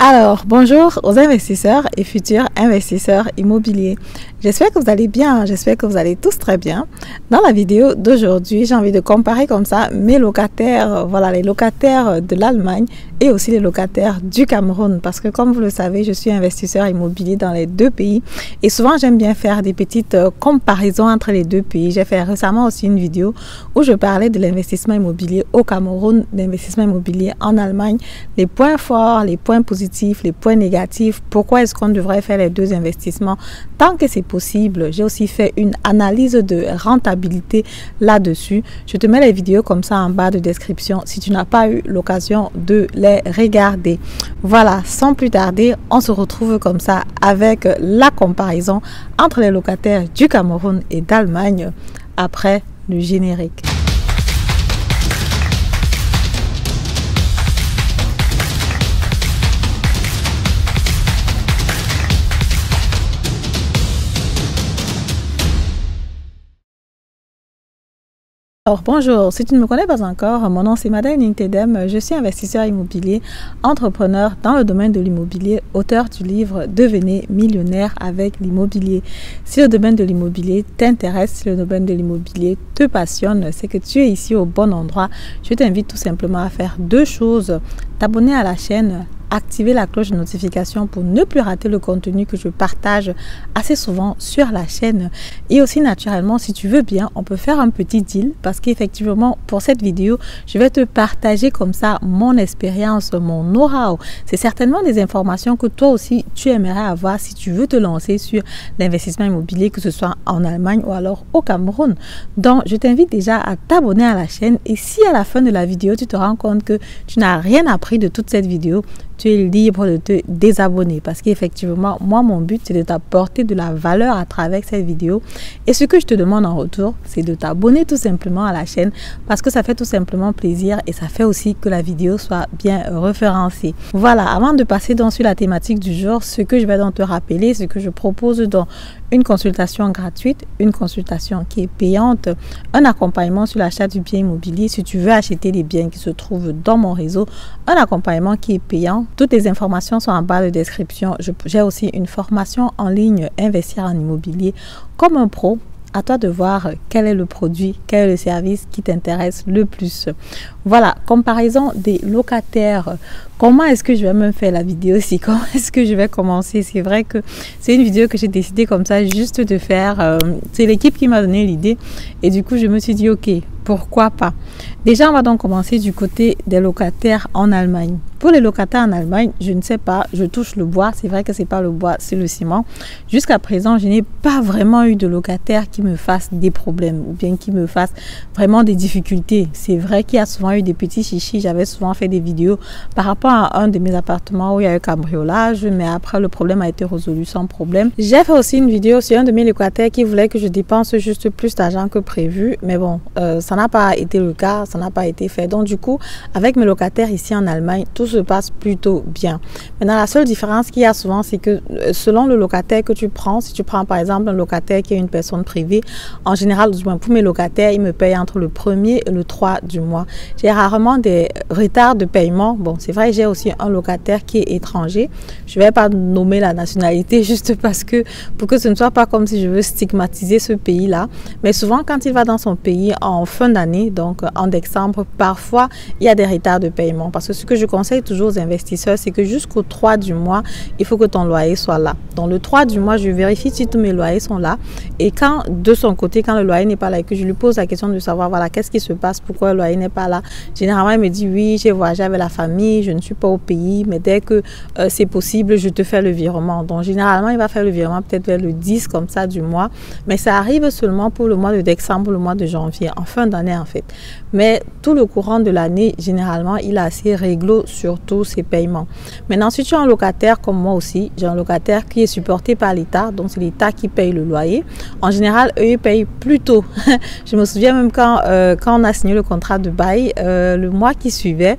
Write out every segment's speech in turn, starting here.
Alors, bonjour aux investisseurs et futurs investisseurs immobiliers. J'espère que vous allez bien, j'espère que vous allez tous très bien. Dans la vidéo d'aujourd'hui, j'ai envie de comparer comme ça mes locataires, voilà, les locataires de l'Allemagne et aussi les locataires du Cameroun. Parce que comme vous le savez, je suis investisseur immobilier dans les deux pays et souvent j'aime bien faire des petites comparaisons entre les deux pays. J'ai fait récemment aussi une vidéo où je parlais de l'investissement immobilier au Cameroun, l'investissement immobilier en Allemagne, les points forts, les points positifs, les points négatifs, pourquoi est-ce qu'on devrait faire les deux investissements tant que c'est possible. J'ai aussi fait une analyse de rentabilité là-dessus. Je te mets les vidéos comme ça en bas de description si tu n'as pas eu l'occasion de les regarder. Voilà, sans plus tarder, on se retrouve comme ça avec la comparaison entre les locataires du Cameroun et d'Allemagne après le générique. Alors bonjour, si tu ne me connais pas encore, mon nom c'est Madeleine Ntedem, je suis investisseur immobilier, entrepreneur dans le domaine de l'immobilier, auteur du livre Devenez millionnaire avec l'immobilier. Si le domaine de l'immobilier t'intéresse, si le domaine de l'immobilier te passionne, c'est que tu es ici au bon endroit. Je t'invite tout simplement à faire deux choses: t'abonner à la chaîne, activer la cloche de notification pour ne plus rater le contenu que je partage assez souvent sur la chaîne. Et aussi naturellement, si tu veux bien, on peut faire un petit deal parce qu'effectivement pour cette vidéo, je vais te partager comme ça mon expérience, mon know-how. C'est certainement des informations que toi aussi tu aimerais avoir si tu veux te lancer sur l'investissement immobilier, que ce soit en Allemagne ou alors au Cameroun. Donc je t'invite déjà à t'abonner à la chaîne et si à la fin de la vidéo tu te rends compte que tu n'as rien appris de toute cette vidéo, tu es libre de te désabonner parce qu'effectivement, moi, mon but, c'est de t'apporter de la valeur à travers cette vidéo. Et ce que je te demande en retour, c'est de t'abonner tout simplement à la chaîne parce que ça fait tout simplement plaisir et ça fait aussi que la vidéo soit bien référencée. Voilà, avant de passer donc sur la thématique du jour, ce que je vais donc te rappeler, ce que je propose dans une consultation gratuite, une consultation qui est payante, un accompagnement sur l'achat du bien immobilier si tu veux acheter les biens qui se trouvent dans mon réseau, un accompagnement qui est payant. Toutes les informations sont en bas de description. J'ai aussi une formation en ligne Investir en immobilier comme un pro. À toi de voir quel est le produit, quel est le service qui t'intéresse le plus. Voilà, comparaison des locataires. Comment est-ce que je vais même faire la vidéo aussi? Comment est-ce que je vais commencer? C'est vrai que c'est une vidéo que j'ai décidé comme ça juste de faire. C'est l'équipe qui m'a donné l'idée et du coup je me suis dit ok, pourquoi pas. Déjà on va donc commencer du côté des locataires en Allemagne. Pour les locataires en Allemagne, je ne sais pas, je touche le bois. C'est vrai que c'est pas le bois, c'est le ciment. Jusqu'à présent, je n'ai pas vraiment eu de locataires qui me fassent des problèmes ou bien qui me fassent vraiment des difficultés. C'est vrai qu'il y a souvent eu des petits chichis. J'avais souvent fait des vidéos par rapport à un de mes appartements où il y a eu cambriolage, mais après le problème a été résolu sans problème. J'ai fait aussi une vidéo sur un de mes locataires qui voulait que je dépense juste plus d'argent que prévu, mais bon, ça n'a pas été le cas, ça n'a pas été fait. Donc du coup, avec mes locataires ici en Allemagne, tout se passe plutôt bien. Maintenant, la seule différence qu'il y a souvent, c'est que selon le locataire que tu prends, si tu prends par exemple un locataire qui est une personne privée, en général, du moins pour mes locataires, ils me payent entre le 1er et le 3 du mois. J'ai rarement des retards de paiement. Bon, c'est vrai, j'ai aussi un locataire qui est étranger. Je ne vais pas nommer la nationalité juste parce que, pour que ce ne soit pas comme si je veux stigmatiser ce pays-là. Mais souvent, quand il va dans son pays en fin d'année, donc en décembre, parfois, il y a des retards de paiement. Parce que ce que je conseille toujours aux investisseurs, c'est que jusqu'au 3 du mois, il faut que ton loyer soit là. Dans le 3 du mois, je vérifie si tous mes loyers sont là. Et quand, de son côté, quand le loyer n'est pas là et que je lui pose la question de savoir, voilà, qu'est-ce qui se passe, pourquoi le loyer n'est pas là, généralement, il me dit, oui, j'ai voyagé avec la famille, je ne suis pas au pays, mais dès que c'est possible, je te fais le virement. Donc, généralement, il va faire le virement peut-être vers le 10 comme ça du mois. Mais ça arrive seulement pour le mois de décembre, le mois de janvier, en fin d'année, en fait. Mais tout le courant de l'année, généralement, il est assez réglo sur tous ses paiements. Maintenant, si tu es un locataire comme moi aussi, j'ai un locataire qui est supporté par l'État, donc c'est l'État qui paye le loyer. En général, eux, ils payent plus tôt. Je me souviens même quand on a signé le contrat de bail, le mois qui suivait,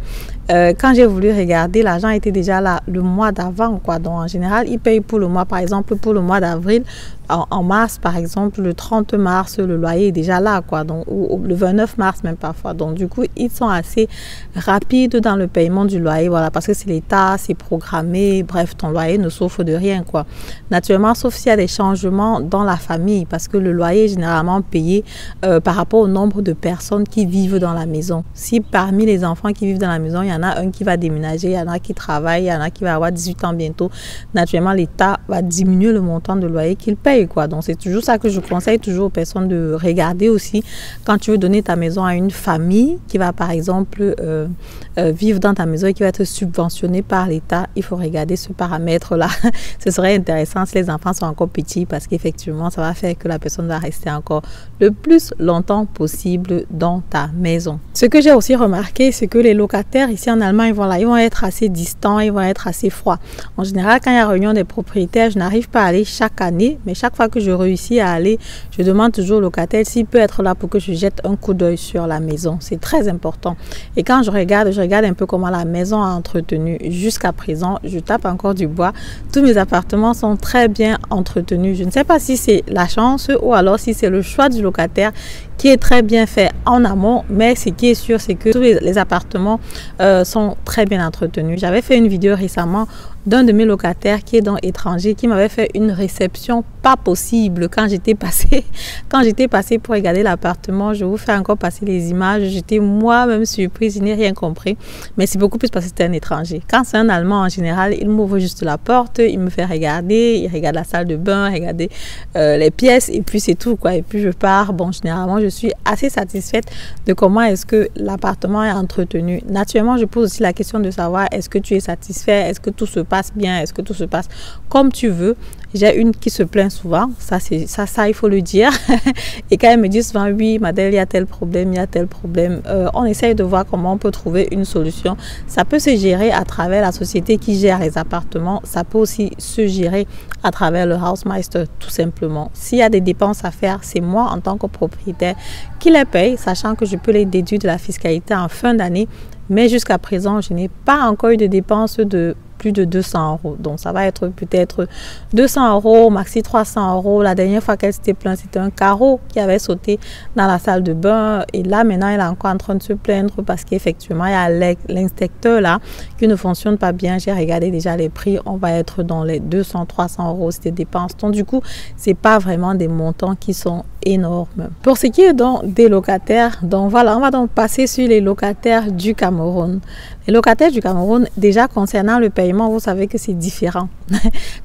quand j'ai voulu regarder, l'argent était déjà là le mois d'avant, quoi. Donc en général, ils payent pour le mois, par exemple pour le mois d'avril. En mars, par exemple, le 30 mars, le loyer est déjà là, quoi. Donc, ou le 29 mars même parfois. Donc, du coup, ils sont assez rapides dans le paiement du loyer, voilà, parce que c'est l'État, c'est programmé. Bref, ton loyer ne souffre de rien, quoi. Naturellement, sauf s'il y a des changements dans la famille, parce que le loyer est généralement payé par rapport au nombre de personnes qui vivent dans la maison. Si parmi les enfants qui vivent dans la maison, il y en a un qui va déménager, il y en a qui travaille, il y en a qui va avoir 18 ans bientôt, naturellement, l'État va diminuer le montant de loyer qu'il paye, quoi. Donc c'est toujours ça que je conseille toujours aux personnes de regarder aussi quand tu veux donner ta maison à une famille qui va par exemple vivre dans ta maison et qui va être subventionnée par l'État. Il faut regarder ce paramètre là. Ce serait intéressant si les enfants sont encore petits, parce qu'effectivement ça va faire que la personne va rester encore le plus longtemps possible dans ta maison. Ce que j'ai aussi remarqué, c'est que les locataires ici en Allemagne, voilà, ils vont être assez distants, ils vont être assez froids. En général, quand il y a réunion des propriétaires, je n'arrive pas à aller chaque année, mais chaque fois que je réussis à aller, je demande toujours au locataire s'il peut être là pour que je jette un coup d'œil sur la maison. C'est très important. Et quand je regarde un peu comment la maison a entretenu jusqu'à présent. Je tape encore du bois. Tous mes appartements sont très bien entretenus. Je ne sais pas si c'est la chance ou alors si c'est le choix du locataire qui est très bien fait en amont, mais ce qui est sûr, c'est que tous les appartements sont très bien entretenus. J'avais fait une vidéo récemment d'un de mes locataires qui est dans étranger, qui m'avait fait une réception pas possible quand j'étais passée pour regarder l'appartement. Je vous fais encore passer les images. J'étais moi-même surprise, je n'ai rien compris, mais c'est beaucoup plus parce que c'était un étranger. Quand c'est un Allemand, en général, il m'ouvre juste la porte, il me fait regarder, il regarde la salle de bain, regarder les pièces, et puis c'est tout, quoi. Et puis je pars. Bon, généralement, je suis assez satisfaite de comment est-ce que l'appartement est entretenu. Naturellement, je pose aussi la question de savoir, est-ce que tu es satisfait, est-ce que tout se passe bien, est-ce que tout se passe comme tu veux. J'ai une qui se plaint souvent, ça il faut le dire. Et quand elle me dit souvent, oui, Madeleine, il y a tel problème, on essaye de voir comment on peut trouver une solution. Ça peut se gérer à travers la société qui gère les appartements, ça peut aussi se gérer à travers le Hausmeister, tout simplement. S'il y a des dépenses à faire, c'est moi en tant que propriétaire qui les paye, sachant que je peux les déduire de la fiscalité en fin d'année. Mais jusqu'à présent, je n'ai pas encore eu de dépenses de plus de 200 €. Donc, ça va être peut-être 200 €, maxi 300 €. La dernière fois qu'elle s'était plainte, c'était un carreau qui avait sauté dans la salle de bain. Et là, maintenant, elle est encore en train de se plaindre parce qu'effectivement, il y a l'inspecteur là qui ne fonctionne pas bien. J'ai regardé déjà les prix. On va être dans les 200, 300 € ces dépenses. Donc, du coup, c'est pas vraiment des montants qui sont énormes. Pour ce qui est donc des locataires, donc voilà, on va donc passer sur les locataires du Cameroun. Les locataires du Cameroun, déjà concernant le paiement, vous savez que c'est différent.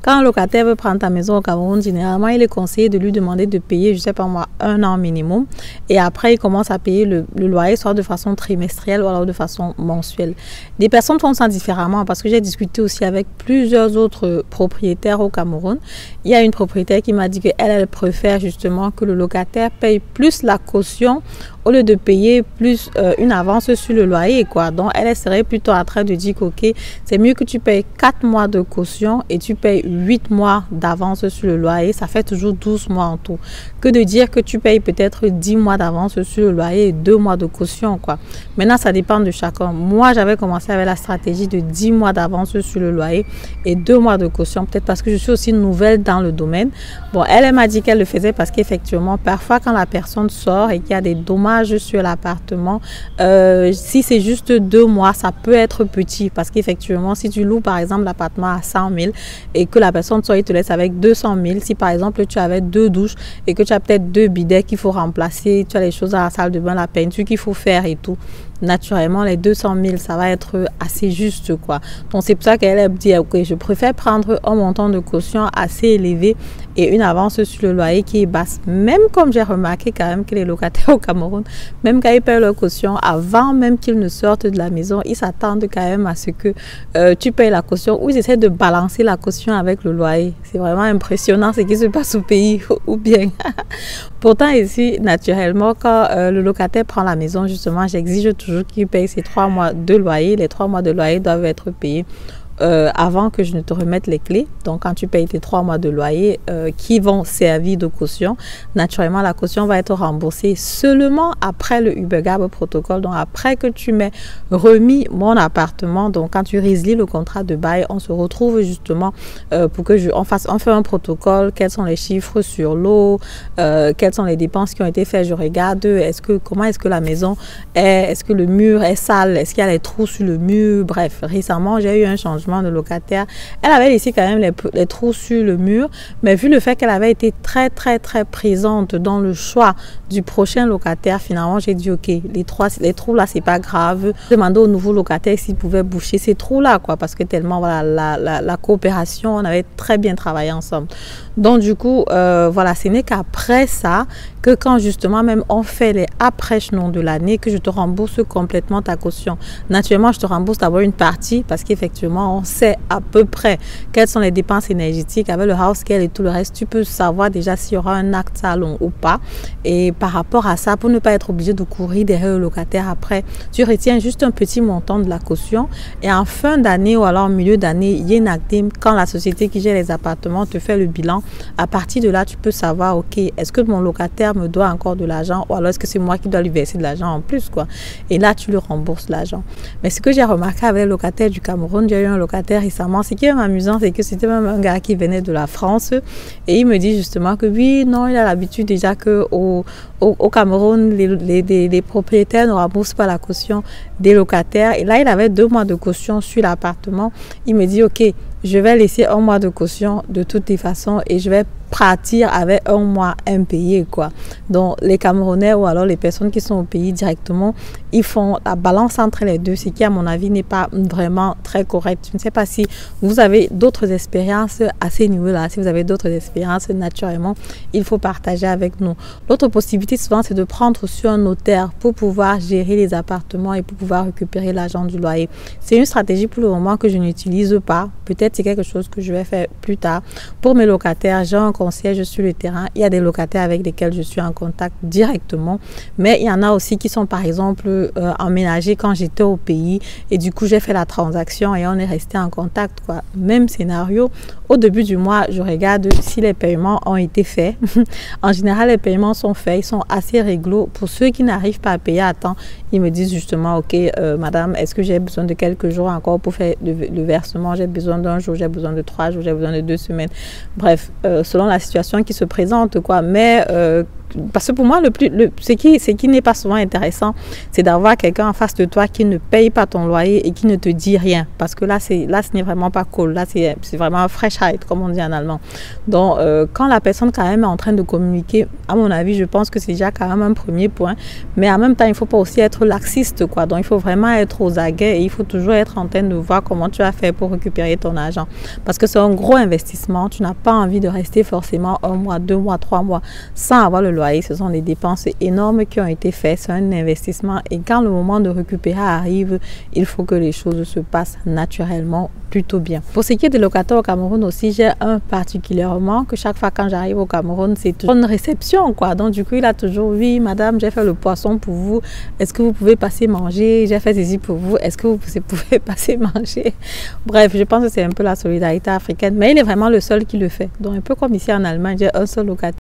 Quand un locataire veut prendre ta maison au Cameroun, généralement, il est conseillé de lui demander de payer, je sais pas moi, 1 an minimum. Et après, il commence à payer le loyer, soit de façon trimestrielle ou alors de façon mensuelle. Des personnes font ça différemment parce que j'ai discuté aussi avec plusieurs autres propriétaires au Cameroun. Il y a une propriétaire qui m'a dit qu'elle préfère justement que le locataire paye plus la caution au lieu de payer plus une avance sur le loyer, quoi. Donc, elle serait plutôt en train de dire que ok, c'est mieux que tu payes 4 mois de caution et tu payes 8 mois d'avance sur le loyer. Ça fait toujours 12 mois en tout. Que de dire que tu payes peut-être 10 mois d'avance sur le loyer et 2 mois de caution, quoi. Maintenant, ça dépend de chacun. Moi, j'avais commencé avec la stratégie de 10 mois d'avance sur le loyer et 2 mois de caution. Peut-être parce que je suis aussi nouvelle dans le domaine. Bon, elle m'a dit qu'elle le faisait parce qu'effectivement, parfois, quand la personne sort et qu'il y a des dommages sur l'appartement, si c'est juste 2 mois, ça peut être petit parce qu'effectivement, si tu loues par exemple l'appartement à 100 000 et que la personne soit, il te laisse avec 200 000, si par exemple tu avais 2 douches et que tu as peut-être 2 bidets qu'il faut remplacer, tu as les choses à la salle de bain, la peinture qu'il faut faire et tout, naturellement les 200 000 ça va être assez juste, quoi. Donc c'est pour ça qu'elle a dit ok, je préfère prendre un montant de caution assez élevé et une avance sur le loyer qui est basse. Même comme j'ai remarqué quand même que les locataires au Cameroun, même quand ils payent leur caution, avant même qu'ils ne sortent de la maison, ils s'attendent quand même à ce que tu payes la caution, ou ils essaient de balancer la caution avec le loyer. C'est vraiment impressionnant ce qui se passe au pays, ou bien. Pourtant ici, naturellement, quand le locataire prend la maison, justement, j'exige toujours qu'il paye ses 3 mois de loyer. Les 3 mois de loyer doivent être payés avant que je ne te remette les clés. Donc, quand tu payes tes 3 mois de loyer qui vont servir de caution, naturellement, la caution va être remboursée seulement après le UberGab protocole. Donc, après que tu m'aies remis mon appartement, donc quand tu résilies le contrat de bail, on se retrouve justement pour que on fait un protocole, quels sont les chiffres sur l'eau, quelles sont les dépenses qui ont été faites, je regarde comment est-ce que la maison est-ce que le mur est sale, est-ce qu'il y a les trous sur le mur. Bref, récemment j'ai eu un changement de locataire, elle avait laissé quand même les trous sur le mur, mais vu le fait qu'elle avait été très présente dans le choix du prochain locataire, finalement j'ai dit ok, les trous là c'est pas grave, demander au nouveau locataire s'il pouvait boucher ces trous là quoi, parce que tellement voilà la coopération, on avait très bien travaillé ensemble. Donc du coup voilà, ce n'est qu'après ça que quand justement même on fait les après-chenons de l'année que je te rembourse complètement ta caution. Naturellement je te rembourse d'abord une partie parce qu'effectivement on sait à peu près quelles sont les dépenses énergétiques avec le house scale et tout le reste. Tu peux savoir déjà s'il y aura un acte salon ou pas, et par rapport à ça, pour ne pas être obligé de courir derrière le locataire après, tu retiens juste un petit montant de la caution, et en fin d'année ou alors en milieu d'année, Yenagdim, quand la société qui gère les appartements te fait le bilan, à partir de là tu peux savoir ok, est-ce que mon locataire me doit encore de l'argent ou alors est-ce que c'est moi qui dois lui verser de l'argent en plus quoi, et là tu lui rembourses l'argent. Mais ce que j'ai remarqué avec les locataires du Cameroun, j'ai eu un locataire récemment, ce qui est amusant, c'est que c'était même un gars qui venait de la France et il me dit justement que oui, non, il a l'habitude déjà que au Cameroun, les propriétaires ne remboursent pas la caution des locataires, et là il avait 2 mois de caution sur l'appartement. Il me dit ok, je vais laisser 1 mois de caution de toutes les façons et je vais partir avec 1 mois impayé quoi. Donc les Camerounais ou alors les personnes qui sont au pays directement, ils font la balance entre les deux, ce qui à mon avis n'est pas vraiment très correct. Je ne sais pas si vous avez d'autres expériences à ces niveaux-là. Si vous avez d'autres expériences, naturellement, il faut partager avec nous. L'autre possibilité souvent, c'est de prendre sur un notaire pour pouvoir gérer les appartements et pour pouvoir récupérer l'argent du loyer. C'est une stratégie pour le moment que je n'utilise pas. Peut-être c'est quelque chose que je vais faire plus tard. Pour mes locataires, j'ai un concierge sur le terrain. Il y a des locataires avec lesquels je suis en contact directement, mais il y en a aussi qui sont par exemple emménagés quand j'étais au pays et du coup j'ai fait la transaction et on est resté en contact quoi. Même scénario, au début du mois, je regarde si les paiements ont été faits. En général, les paiements sont faits, ils sont assez réglo. Pour ceux qui n'arrivent pas à payer à temps, ils me disent justement ok madame, est-ce que j'ai besoin de quelques jours encore pour faire le versement, j'ai besoin d'1 jour, j'ai besoin de 3 jours, j'ai besoin de 2 semaines. Bref, selon la situation qui se présente quoi. Mais parce que pour moi, ce qui n'est pas souvent intéressant, c'est d'avoir quelqu'un en face de toi qui ne paye pas ton loyer et qui ne te dit rien. Parce que là, ce n'est vraiment pas cool. Là, c'est vraiment un fresh hide, comme on dit en allemand. Donc, quand la personne quand même est en train de communiquer, à mon avis, je pense que c'est déjà quand même un premier point. Mais en même temps, il ne faut pas aussi être laxiste, quoi. Donc, il faut vraiment être aux aguets et il faut toujours être en train de voir comment tu as fait pour récupérer ton argent. Parce que c'est un gros investissement. Tu n'as pas envie de rester forcément 1 mois, 2 mois, 3 mois sans avoir le loyer. Ce sont des dépenses énormes qui ont été faites, c'est un investissement et quand le moment de récupérer arrive, il faut que les choses se passent naturellement plutôt bien. Pour ce qui est des locataires au Cameroun aussi, j'ai un particulièrement que chaque fois quand j'arrive au Cameroun, c'est toujours une réception quoi. Donc du coup, il a toujours oui madame, j'ai fait le poisson pour vous, est-ce que vous pouvez passer manger, j'ai fait ceci pour vous, est-ce que vous pouvez passer manger. Bref, je pense que c'est un peu la solidarité africaine, mais il est vraiment le seul qui le fait. Donc un peu comme ici en Allemagne, j'ai un seul locataire